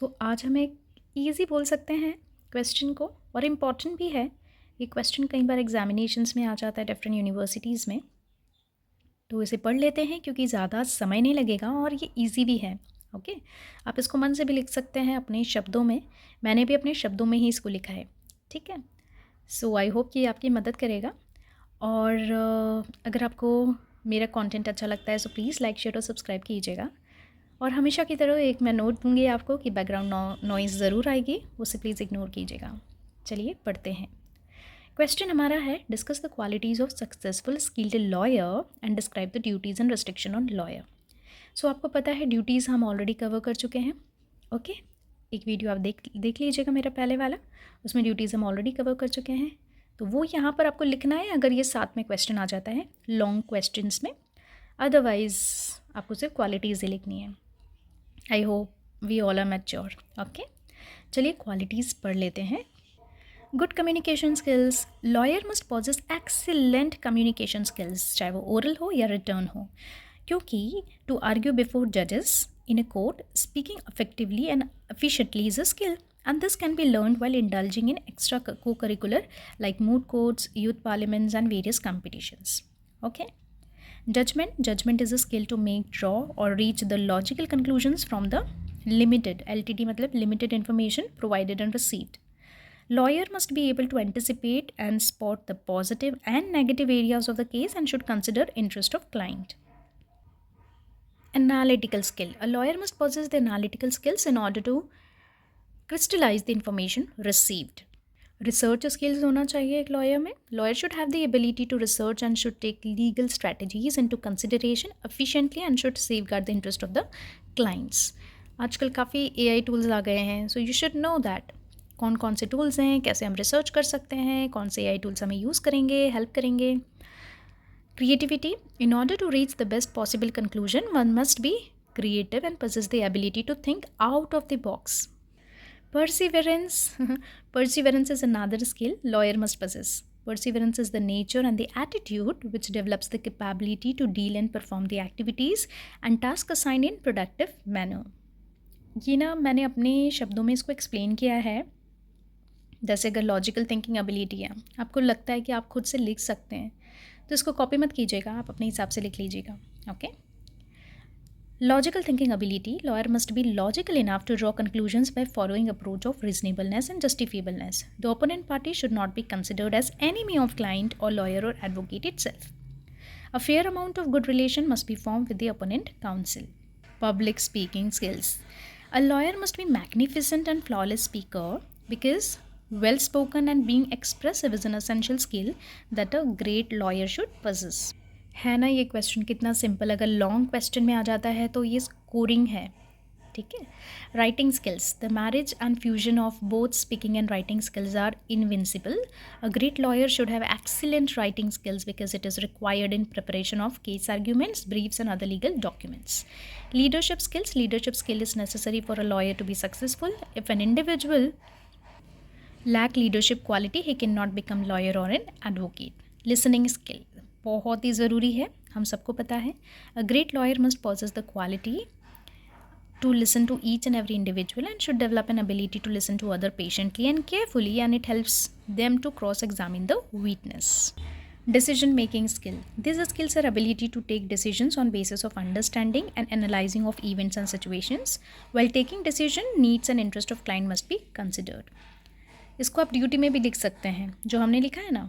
सो आज हम एक ईज़ी बोल सकते हैं क्वेश्चन को, और इम्पॉर्टेंट भी है। ये क्वेश्चन कई बार एग्जामिनेशंस में आ जाता है डिफरेंट यूनिवर्सिटीज़ में, तो इसे पढ़ लेते हैं क्योंकि ज़्यादा समय नहीं लगेगा और ये इजी भी है। ओके, आप इसको मन से भी लिख सकते हैं अपने शब्दों में। मैंने भी अपने शब्दों में ही इसको लिखा है, ठीक है। सो आई होप कि ये आपकी मदद करेगा। और अगर आपको मेरा कंटेंट अच्छा लगता है सो प्लीज़ लाइक शेयर और सब्सक्राइब कीजिएगा। और हमेशा की तरह एक मैं नोट दूंगी आपको कि बैकग्राउंड नॉइज़ ज़रूर आएगी, उसे प्लीज़ इग्नोर कीजिएगा। चलिए पढ़ते हैं। क्वेश्चन हमारा है, discuss the qualities of successful skilled lawyer and describe the duties and restriction on lawyer. So आपको पता है ड्यूटीज़ हम ऑलरेडी कवर कर चुके हैं। ओके, एक वीडियो आप देख लीजिएगा मेरा पहले वाला, उसमें ड्यूटीज़ हम ऑलरेडी कवर कर चुके हैं। तो वो यहाँ पर आपको लिखना है अगर ये साथ में क्वेश्चन आ जाता है लॉन्ग क्वेश्चंस में, अदरवाइज़ आपको सिर्फ क्वालिटीज़ ही लिखनी है। I hope we all are mature. Okay, चलिए क्वालिटीज़ पढ़ लेते हैं। Good communication skills, lawyer must possess excellent communication skills, चाहे वो ओरल हो या रिटर्न हो, क्योंकि टू आर्ग्यू बिफोर जजेस in a court, speaking effectively and efficiently is a skill, and this can be learned while indulging in extra co-curricular like moot courts, youth parliaments and various competitions. Okay, judgment is a skill to make, draw or reach the logical conclusions from the limited, LTD मतलब limited information provided and received. Lawyer must be able to anticipate and spot the positive and negative areas of the case and should consider interest of client. Analytical skill, a lawyer must possess the analytical skills in order to crystallize the information received. Research skills होना चाहिए एक lawyer में. Lawyer should have the ability to research and should take legal strategies into consideration efficiently and should safeguard the interest of the clients. आजकल काफ़ी AI tools आ गए हैं, so you should know that कौन कौन से tools हैं, कैसे हम research कर सकते हैं, कौन से AI tools हमें use करेंगे, help करेंगे. Creativity, in order to reach the best possible conclusion, one must be creative and possess the ability to think out of the box. Perseverance, perseverance is another skill lawyer must possess. Perseverance is the nature and the attitude which develops the capability to deal and perform the activities and tasks assigned in productive manner. ये ना मैंने अपने शब्दों में इसको explain किया है। जैसे अगर लॉजिकल थिंकिंग एबिलिटी है, आपको लगता है कि आप खुद से लिख सकते हैं, तो इसको कॉपी मत कीजिएगा, आप अपने हिसाब से लिख लीजिएगा। Okay, logical thinking ability, lawyer must be logical enough to draw conclusions by following approach of reasonableness and justifiableness. The opponent party should not be considered as enemy of client और lawyer और advocate itself. A fair amount of good relation must be formed with the opponent counsel. Public speaking skills. A lawyer must be magnificent and flawless speaker because well-spoken and being expressive is an essential skill that a great lawyer should possess. है ना ये question कितना simple, अगर long question में आ जाता है तो ये स्कोरिंग है, ठीक है. Writing skills, the marriage and fusion of both speaking and writing skills are invincible. A great lawyer should have excellent writing skills because it is required in preparation of case arguments, briefs and other legal documents. Leadership skills, leadership skill is necessary for a lawyer to be successful. If an individual lack leadership quality, he cannot become lawyer or an advocate. Listening skill बहुत ही ज़रूरी है, हम सबको पता है. A great lawyer must possess the quality to listen to each and every individual and should develop an ability to listen to other patiently and carefully, and it helps them to cross-examine the witness. Decision making skill, these skills are ability to take decisions on basis of understanding and analyzing of events and situations. While taking decision, needs and interest of client must be considered. इसको आप duty में भी लिख सकते हैं, जो हमने लिखा है ना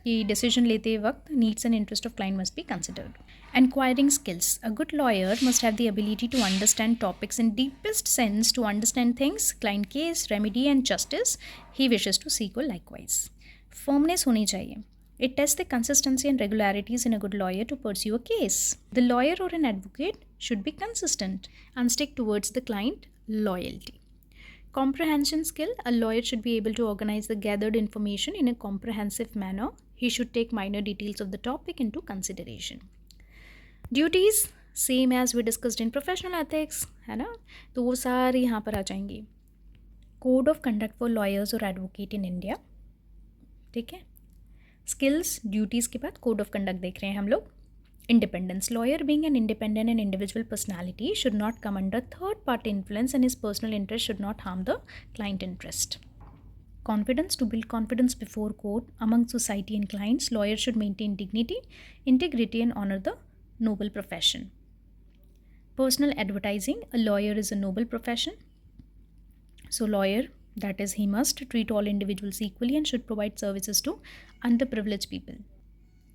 कि डिसीजन लेते वक्त needs and interest of client must be considered. Enquiring skills, a good lawyer must have the ability to understand topics in deepest sense, to understand things, client case, remedy and justice he wishes to seek or likewise. Firmness होनी चाहिए. It tests the consistency and regularities in a good lawyer to pursue a case. The lawyer or an advocate should be consistent and stick towards the client loyalty. Comprehension skill, a lawyer should be able to organize the gathered information in a comprehensive manner. He should take minor details of the topic into consideration. Duties, same as we discussed in professional ethics, है ना, तो वो सारे यहाँ पर आ जाएंगे. Code of conduct for lawyers और advocate in India, ठीक है. Skills, duties के बाद code of conduct देख रहे हैं हम लोग. Independence. Lawyer, being an independent and individual personality, should not come under third party influence, and his personal interest should not harm the client interest. Confidence. To build confidence before court among society and clients, lawyers should maintain dignity, integrity, and honor the noble profession. Personal advertising. A lawyer is a noble profession. So lawyer, that is, he must treat all individuals equally and should provide services to underprivileged people.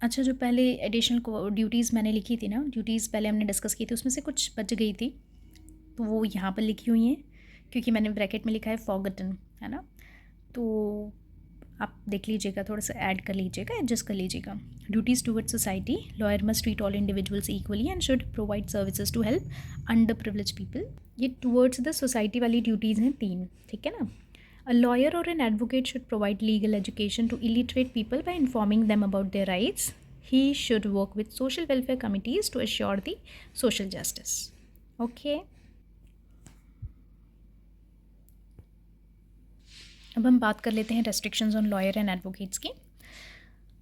अच्छा, जो पहले additional duties मैंने लिखी थी ना, duties पहले हमने discuss की थी, उसमें से कुछ बच गई थी, तो वो यहाँ पर लिखी हुई हैं, क्योंकि मैंने ब्रैकेट में लिखा है फॉरगॉटन, है ना, तो आप देख लीजिएगा, थोड़ा सा ऐड कर लीजिएगा, एडजस्ट कर लीजिएगा. Duties towards society. Lawyer must treat all individuals equally and should provide services to help underprivileged people. ये टूवर्ड्स द सोसाइटी वाली ड्यूटीज़ हैं 3, ठीक है ना. A lawyer or an advocate should provide legal education to illiterate people by informing them about their rights. He should work with social welfare committees to assure the social justice. Okay. अब हम बात कर लेते हैं restrictions on lawyer and advocates की.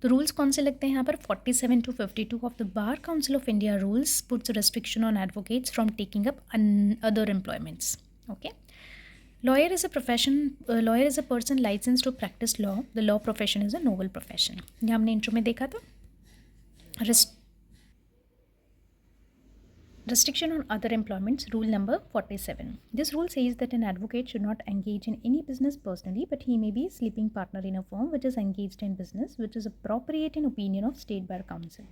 तो rules कौन से लगते हैं यहाँ पर? 47 to 52 of the bar council of India rules puts restriction on advocates from taking up other employments. Okay. Lawyer is a profession. Lawyer is a person licensed to practice law. The law profession is a noble profession. ये हमने intro में देखा था. Restriction on other employments. Rule number 47. This rule says that an advocate should not engage in any business personally, but he may be a sleeping partner in a firm which is engaged in business, which is appropriate in opinion of State Bar Council.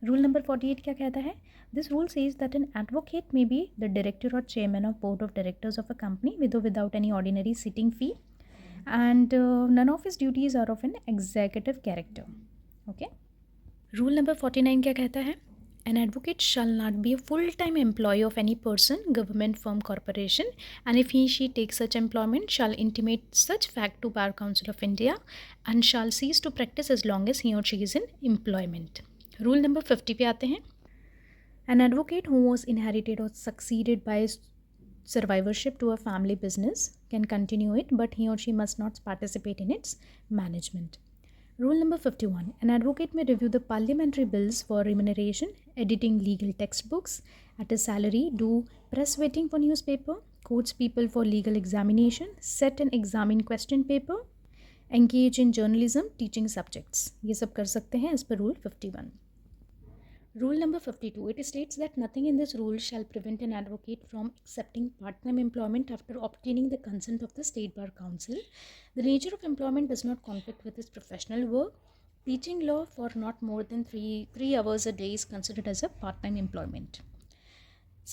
Rule number 48 क्या कहता है? This rule says that an advocate may be the director or chairman of board of directors of a company with or without any ordinary sitting fee, and none of his duties are of an executive character. Okay. Rule number 49 क्या कहता है? An advocate shall not be a full-time employee of any person, government, firm, corporation, and if he/she takes such employment, shall intimate such fact to Bar Council of India and shall cease to practice as long as he or she is in employment. Rule number 50 पे आते हैं. An advocate who was inherited or succeeded by survivorship to a family business can continue it, but he or she must not participate in its management. Rule number 51. An advocate may review the parliamentary bills for remuneration, editing legal textbooks at a salary, do press waiting for newspaper, quotes people for legal examination, set and examine question paper, engage in journalism, teaching subjects. ये सब कर सकते हैं as per Rule 51. Rule number 52. It states that nothing in this rule shall prevent an advocate from accepting part-time employment after obtaining the consent of the State Bar Council. The nature of employment does not conflict with his professional work. Teaching law for not more than 3 hours a day is considered as a part-time employment.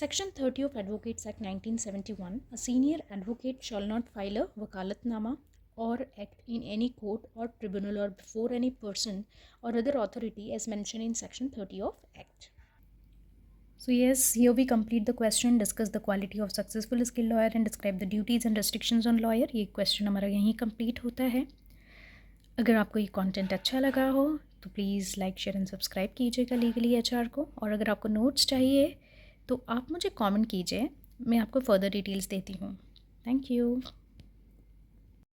Section 30 of Advocates Act 1971. A senior advocate shall not file a wakalatnama or act in any court or tribunal or before any person or other authority as mentioned in section 30 of Act. So yes, here we complete the question, discuss the quality of successful skilled lawyer and describe the duties and restrictions on lawyer. ये question हमारा यहीं complete होता है. अगर आपको ये content अच्छा लगा हो तो please like share and subscribe कीजिएगा लीगली HR को, और अगर आपको नोट्स चाहिए तो आप मुझे कमेंट कीजिए, मैं आपको फर्दर डिटेल्स देती हूँ. Thank you.